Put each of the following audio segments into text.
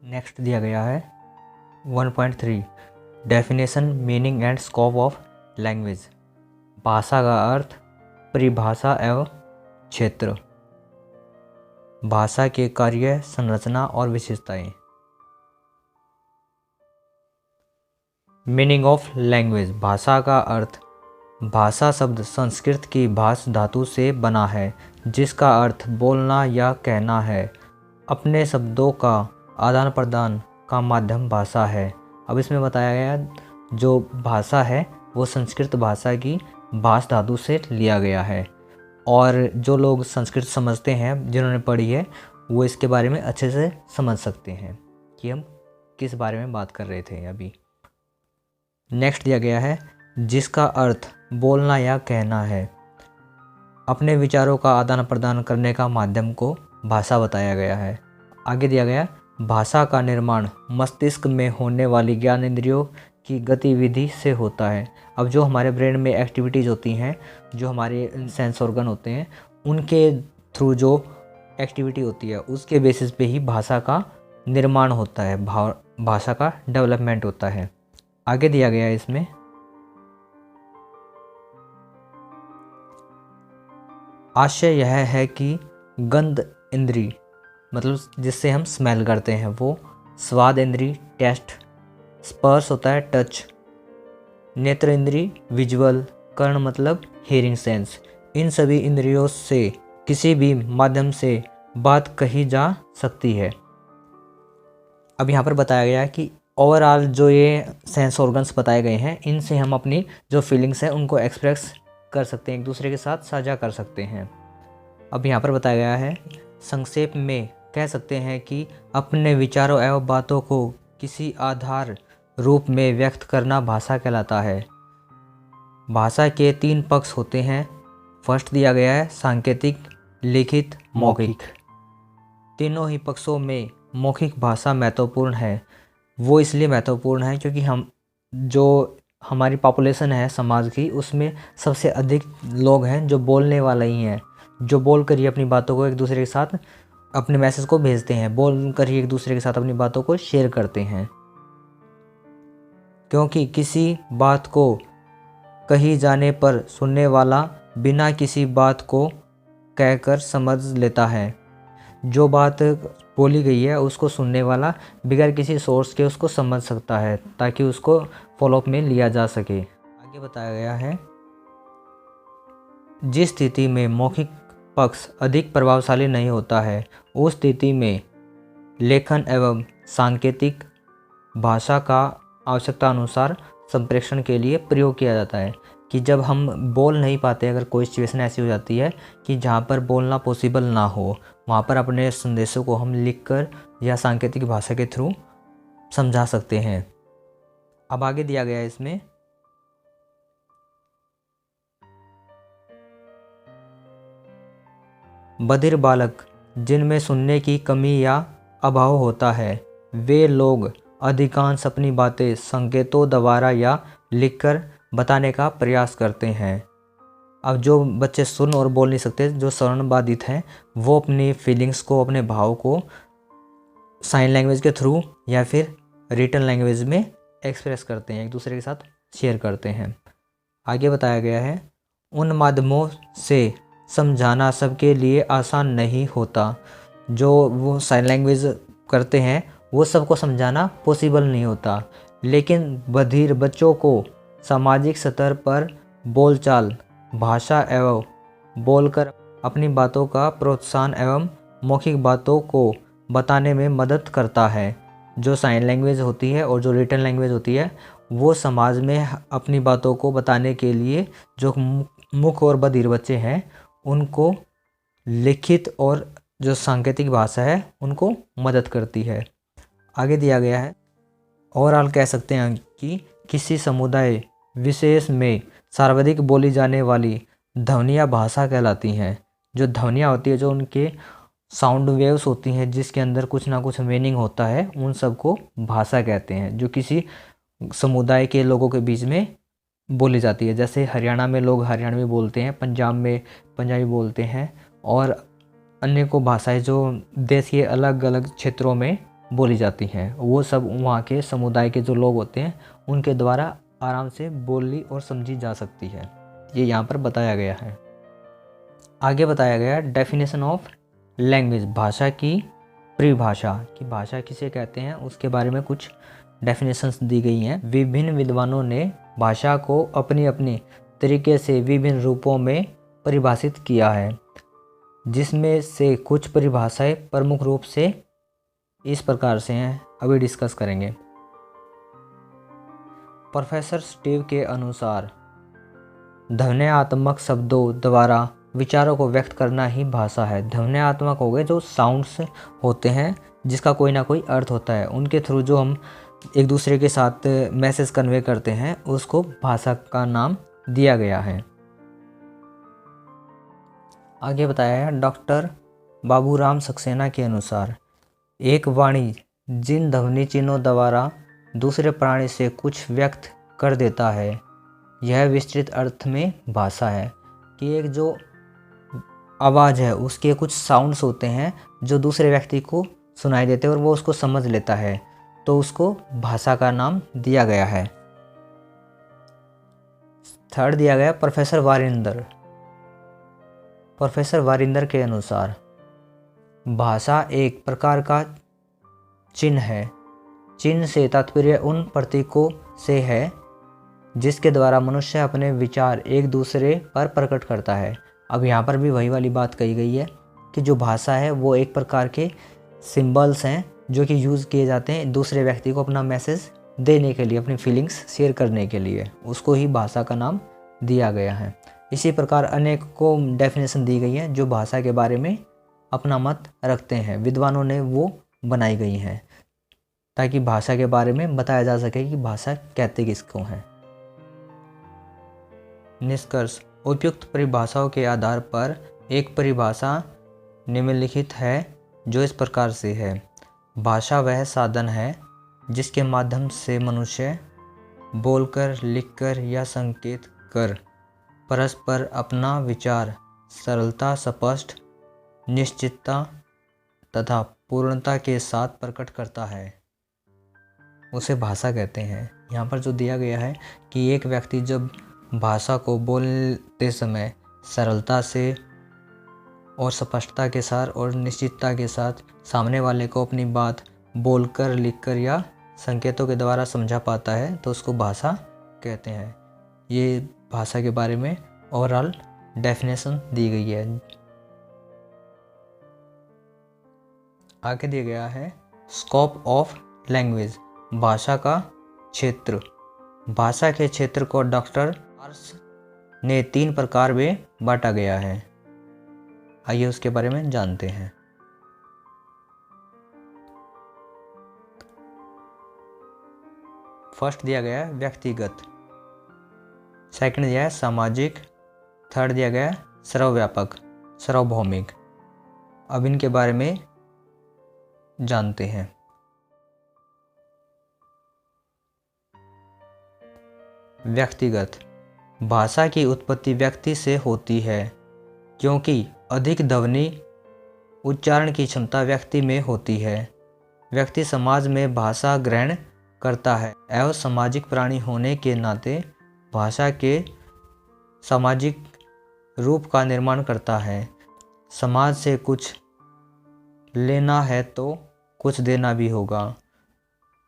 Next दिया गया है 1.3 definition meaning and scope of language. भाषा का अर्थ, परिभाषा एवं क्षेत्र, भाषा के कार्य, संरचना और विशेषताएं। Meaning of language. भाषा का अर्थ। भाषा शब्द संस्कृत की भाष धातु से बना है जिसका अर्थ बोलना या कहना है। अपने शब्दों का आदान प्रदान का माध्यम भाषा है। अब इसमें बताया गया जो भाषा है वो संस्कृत भाषा की भाष धातु से लिया गया है। और जो लोग संस्कृत समझते हैं, जिन्होंने पढ़ी है, वो इसके बारे में अच्छे से समझ सकते हैं कि हम किस बारे में बात कर रहे थे अभी। नेक्स्ट दिया गया है जिसका अर्थ बोलना या कहना है। अपने विचारों का आदान प्रदान करने का माध्यम को भाषा बताया गया है। आगे दिया गया भाषा का निर्माण मस्तिष्क में होने वाली ज्ञानेंद्रियों की गतिविधि से होता है। अब जो हमारे ब्रेन में एक्टिविटीज़ होती हैं, जो हमारे सेंस ऑर्गन होते हैं, उनके थ्रू जो एक्टिविटी होती है उसके बेसिस पे ही भाषा का निर्माण होता है, भाषा का डेवलपमेंट होता है। आगे दिया गया है इसमें आशय यह है कि गंध इंद्री, मतलब जिससे हम स्मेल करते हैं, वो स्वाद इंद्री टेस्ट, स्पर्श होता है टच, नेत्र इंद्री विजुअल, कर्ण मतलब हियरिंग सेंस। इन सभी इंद्रियों से किसी भी माध्यम से बात कही जा सकती है। अब यहाँ पर बताया गया है कि ओवरऑल जो ये सेंस ऑर्गन्स बताए गए हैं, इनसे हम अपनी जो फीलिंग्स हैं उनको एक्सप्रेस कर सकते हैं, एक दूसरे के साथ साझा कर सकते हैं। अब यहाँ पर बताया गया है संक्षेप में कह सकते हैं कि अपने विचारों एवं बातों को किसी आधार रूप में व्यक्त करना भाषा कहलाता है। भाषा के 3 पक्ष होते हैं। फर्स्ट दिया गया है सांकेतिक, लिखित, मौखिक। तीनों ही पक्षों में मौखिक भाषा महत्वपूर्ण है। वो इसलिए महत्वपूर्ण है क्योंकि हमारी पॉपुलेशन है समाज की, उसमें सबसे अधिक लोग हैं जो बोलने वाले ही हैं, जो बोल कर ही अपनी बातों को एक दूसरे के साथ, अपने मैसेज को भेजते हैं, बोल कर ही एक दूसरे के साथ अपनी बातों को शेयर करते हैं। क्योंकि किसी बात को कही जाने पर सुनने वाला बिना किसी बात को कहकर समझ लेता है। जो बात बोली गई है उसको सुनने वाला बगैर किसी सोर्स के उसको समझ सकता है ताकि उसको फॉलोअप में लिया जा सके। आगे बताया गया है जिस स्थिति में मौखिक पक्ष अधिक प्रभावशाली नहीं होता है, उस स्थिति में लेखन एवं सांकेतिक भाषा का आवश्यकता अनुसार संप्रेषण के लिए प्रयोग किया जाता है। कि जब हम बोल नहीं पाते, अगर कोई सिचुएशन ऐसी हो जाती है कि जहाँ पर बोलना पॉसिबल ना हो, वहाँ पर अपने संदेशों को हम लिखकर या सांकेतिक भाषा के थ्रू समझा सकते हैं। अब आगे दिया गया है इसमें बधिर बालक जिनमें सुनने की कमी या अभाव होता है, वे लोग अधिकांश अपनी बातें संकेतों द्वारा या लिखकर बताने का प्रयास करते हैं। अब जो बच्चे सुन और बोल नहीं सकते, जो श्रवण बाधित हैं, वो अपनी फीलिंग्स को, अपने भाव को साइन लैंग्वेज के थ्रू या फिर रिटन लैंग्वेज में एक्सप्रेस करते हैं, एक दूसरे के साथ शेयर करते हैं। आगे बताया गया है उन माध्यमों से समझाना सबके लिए आसान नहीं होता। जो वो साइन लैंग्वेज करते हैं वो सबको समझाना पॉसिबल नहीं होता, लेकिन बधिर बच्चों को सामाजिक स्तर पर बोलचाल, भाषा एवं बोलकर अपनी बातों का प्रोत्साहन एवं मौखिक बातों को बताने में मदद करता है। जो साइन लैंग्वेज होती है और जो रिटन लैंग्वेज होती है, वो समाज में अपनी बातों को बताने के लिए जो मूक और बधिर बच्चे हैं उनको लिखित और जो सांकेतिक भाषा है उनको मदद करती है। आगे दिया गया है ओवरऑल कह सकते हैं कि किसी समुदाय विशेष में सर्वाधिक बोली जाने वाली ध्वनियाँ भाषा कहलाती हैं। जो ध्वनियाँ होती है, जो उनके साउंड वेव्स होती हैं जिसके अंदर कुछ ना कुछ मीनिंग होता है, उन सबको भाषा कहते हैं, जो किसी समुदाय के लोगों के बीच में बोली जाती है। जैसे हरियाणा में लोग हरियाणवी बोलते हैं, पंजाब में पंजाबी बोलते हैं, और अन्य को भाषाएं जो देश के अलग अलग क्षेत्रों में बोली जाती हैं, वो सब वहाँ के समुदाय के जो लोग होते हैं उनके द्वारा आराम से बोली और समझी जा सकती है। ये यहाँ पर बताया गया है। आगे बताया गया है डेफिनेशन ऑफ लैंग्वेज, भाषा की परिभाषा, कि भाषा किसे कहते हैं उसके बारे में कुछ डेफिनेशंस दी गई हैं। विभिन्न विद्वानों ने भाषा को अपनी अपनी तरीके से विभिन्न रूपों में परिभाषित किया है, जिसमें से कुछ परिभाषाएं प्रमुख रूप से इस प्रकार से हैं, अभी डिस्कस करेंगे। प्रोफेसर स्टीव के अनुसार ध्वन्यात्मक शब्दों द्वारा विचारों को व्यक्त करना ही भाषा है। ध्वन्यात्मक हो गए जो साउंड्स होते हैं जिसका कोई ना कोई अर्थ होता है, उनके थ्रू जो हम एक दूसरे के साथ मैसेज कन्वे करते हैं उसको भाषा का नाम दिया गया है। आगे बताया है डॉक्टर बाबूराम सक्सेना के अनुसार एक वाणी जिन ध्वनि चिन्हों द्वारा दूसरे प्राणी से कुछ व्यक्त कर देता है, यह विस्तृत अर्थ में भाषा है। कि एक जो आवाज़ है उसके कुछ साउंड्स होते हैं जो दूसरे व्यक्ति को सुनाई देते हैं और वो उसको समझ लेता है, तो उसको भाषा का नाम दिया गया है। थर्ड दिया गया प्रोफेसर वारिंदर के अनुसार भाषा एक प्रकार का चिन्ह है। चिन्ह से तात्पर्य उन प्रतीकों से है जिसके द्वारा मनुष्य अपने विचार एक दूसरे पर प्रकट करता है। अब यहाँ पर भी वही वाली बात कही गई है कि जो भाषा है वो एक प्रकार के सिंबल्स हैं जो कि यूज़ किए जाते हैं दूसरे व्यक्ति को अपना मैसेज देने के लिए, अपनी फीलिंग्स शेयर करने के लिए, उसको ही भाषा का नाम दिया गया है। इसी प्रकार अनेकों डेफिनेशन दी गई हैं जो भाषा के बारे में अपना मत रखते हैं, विद्वानों ने वो बनाई गई हैं ताकि भाषा के बारे में बताया जा सके कि भाषा कहते किसको हैं। निष्कर्ष, उपयुक्त परिभाषाओं के आधार पर एक परिभाषा निम्नलिखित है जो इस प्रकार से है। भाषा वह साधन है जिसके माध्यम से मनुष्य बोलकर, लिखकर या संकेत कर परस्पर अपना विचार सरलता, स्पष्ट, निश्चितता तथा पूर्णता के साथ प्रकट करता है, उसे भाषा कहते हैं। यहाँ पर जो दिया गया है कि एक व्यक्ति जब भाषा को बोलते समय सरलता से और स्पष्टता के साथ और निश्चितता के साथ सामने वाले को अपनी बात बोलकर, लिखकर या संकेतों के द्वारा समझा पाता है तो उसको भाषा कहते हैं। ये भाषा के बारे में ओवरऑल डेफिनेशन दी गई है। आगे दिया गया है स्कोप ऑफ लैंग्वेज, भाषा का क्षेत्र। भाषा के क्षेत्र को डॉक्टर ने 3 प्रकार में बांटा गया है। आइए उसके बारे में जानते हैं। फर्स्ट दिया गया है व्यक्तिगत, सेकंड दिया है सामाजिक, थर्ड दिया गया है सर्वव्यापक, सार्वभौमिक। अब इनके बारे में जानते हैं। व्यक्तिगत, भाषा की उत्पत्ति व्यक्ति से होती है क्योंकि अधिक ध्वनि उच्चारण की क्षमता व्यक्ति में होती है। व्यक्ति समाज में भाषा ग्रहण करता है एवं सामाजिक प्राणी होने के नाते भाषा के सामाजिक रूप का निर्माण करता है। समाज से कुछ लेना है तो कुछ देना भी होगा।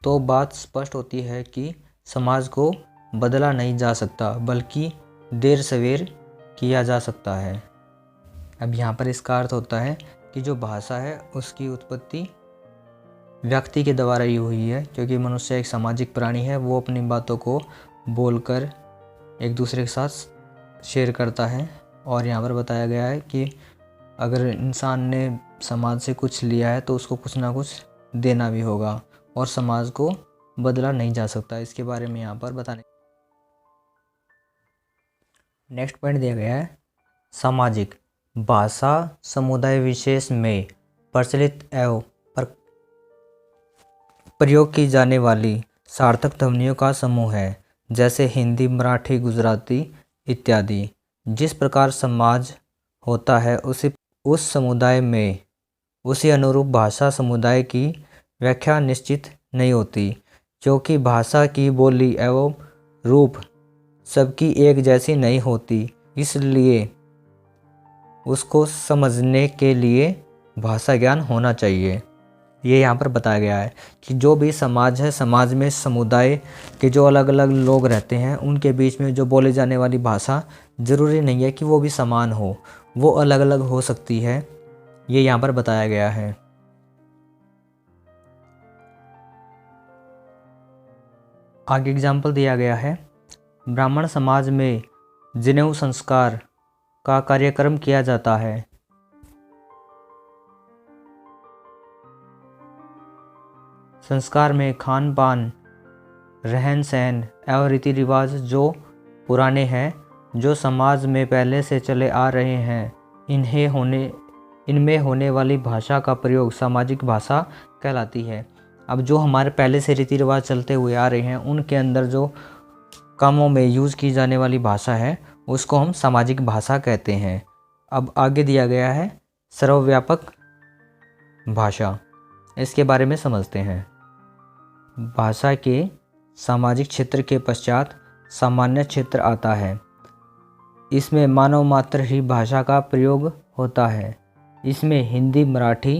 तो बात स्पष्ट होती है कि समाज को बदला नहीं जा सकता बल्कि देर सवेर किया जा सकता है। अब यहाँ पर इसका अर्थ होता है कि जो भाषा है उसकी उत्पत्ति व्यक्ति के द्वारा ही हुई है क्योंकि मनुष्य एक सामाजिक प्राणी है, वो अपनी बातों को बोलकर एक दूसरे के साथ शेयर करता है। और यहाँ पर बताया गया है कि अगर इंसान ने समाज से कुछ लिया है तो उसको कुछ ना कुछ देना भी होगा और समाज को बदला नहीं जा सकता। इसके बारे में यहाँ पर बताने नेक्स्ट पॉइंट दिया गया है सामाजिक, भाषा समुदाय विशेष में प्रचलित एवं प्रयोग की जाने वाली सार्थक ध्वनियों का समूह है, जैसे हिंदी, मराठी, गुजराती इत्यादि। जिस प्रकार समाज होता है उस समुदाय में उसी अनुरूप भाषा समुदाय की व्याख्या निश्चित नहीं होती, क्योंकि भाषा की बोली एवं रूप सबकी एक जैसी नहीं होती। इसलिए उसको समझने के लिए भाषा ज्ञान होना चाहिए। ये यहाँ पर बताया गया है कि जो भी समाज है, समाज में समुदाय के जो अलग अलग लोग रहते हैं, उनके बीच में जो बोले जाने वाली भाषा ज़रूरी नहीं है कि वो भी समान हो, वो अलग अलग हो सकती है। ये यहाँ पर बताया गया है। आगे एग्जाम्पल दिया गया है, ब्राह्मण समाज में जनेऊ संस्कार का कार्यक्रम किया जाता है। संस्कार में खान पान, रहन सहन एवं रीति रिवाज जो पुराने हैं, जो समाज में पहले से चले आ रहे हैं, इनमें होने वाली भाषा का प्रयोग सामाजिक भाषा कहलाती है। अब जो हमारे पहले से रीति रिवाज चलते हुए आ रहे हैं, उनके अंदर जो कामों में यूज़ की जाने वाली भाषा है, उसको हम सामाजिक भाषा कहते हैं। अब आगे दिया गया है सर्वव्यापक भाषा। इसके बारे में समझते हैं। भाषा के सामाजिक क्षेत्र के पश्चात सामान्य क्षेत्र आता है। इसमें मानव मात्र ही भाषा का प्रयोग होता है। इसमें हिंदी, मराठी,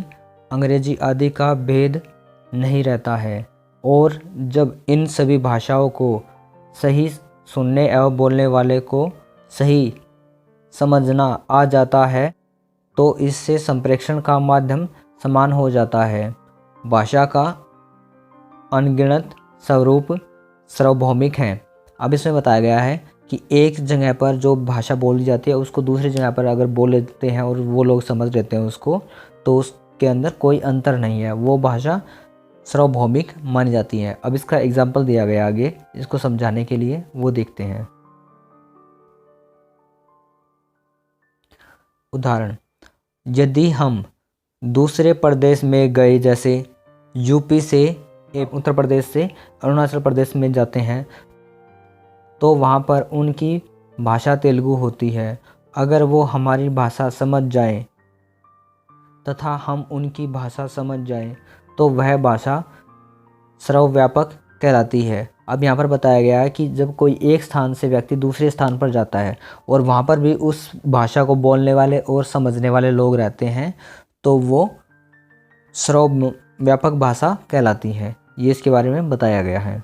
अंग्रेजी आदि का भेद नहीं रहता है, और जब इन सभी भाषाओं को सही सुनने एवं बोलने वाले को सही समझना आ जाता है, तो इससे संप्रेषण का माध्यम समान हो जाता है। भाषा का अनगिनत स्वरूप सार्वभौमिक हैं। अब इसमें बताया गया है कि एक जगह पर जो भाषा बोली जाती है, उसको दूसरी जगह पर अगर बोल लेते हैं और वो लोग समझ लेते हैं उसको, तो उसके अंदर कोई अंतर नहीं है, वो भाषा सार्वभौमिक मानी जाती है। अब इसका एग्जाम्पल दिया गया आगे, इसको समझाने के लिए वो देखते हैं। उदाहरण, यदि हम दूसरे प्रदेश में गए, जैसे यूपी से उत्तर प्रदेश से अरुणाचल प्रदेश में जाते हैं, तो वहाँ पर उनकी भाषा तेलुगु होती है। अगर वो हमारी भाषा समझ जाएं तथा हम उनकी भाषा समझ जाएं, तो वह भाषा सर्वव्यापक कहलाती है। अब यहाँ पर बताया गया है कि जब कोई एक स्थान से व्यक्ति दूसरे स्थान पर जाता है और वहाँ पर भी उस भाषा को बोलने वाले और समझने वाले लोग रहते हैं, तो वो सर्वव्यापक भाषा कहलाती है। ये इसके बारे में बताया गया है।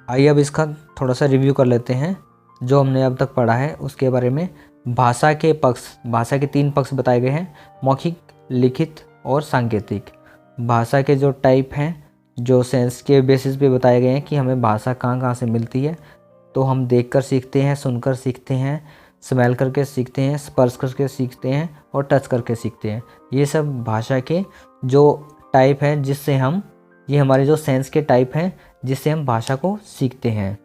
आइए अब इसका थोड़ा सा रिव्यू कर लेते हैं। जो हमने अब तक पढ़ा है उसके बारे में। भाषा के पक्ष, भाषा के 3 पक्ष बताए गए हैं, मौखिक, लिखित और सांकेतिक। भाषा के जो टाइप हैं, जो सेंस के बेसिस पे बताए गए हैं कि हमें भाषा कहाँ कहाँ से मिलती है, तो हम देखकर सीखते हैं, सुनकर सीखते हैं, स्मेल करके सीखते हैं, स्पर्श करके सीखते हैं और टच करके सीखते हैं। ये सब भाषा के जो टाइप हैं जिससे हम, ये हमारे जो सेंस के टाइप हैं जिससे हम भाषा को सीखते हैं।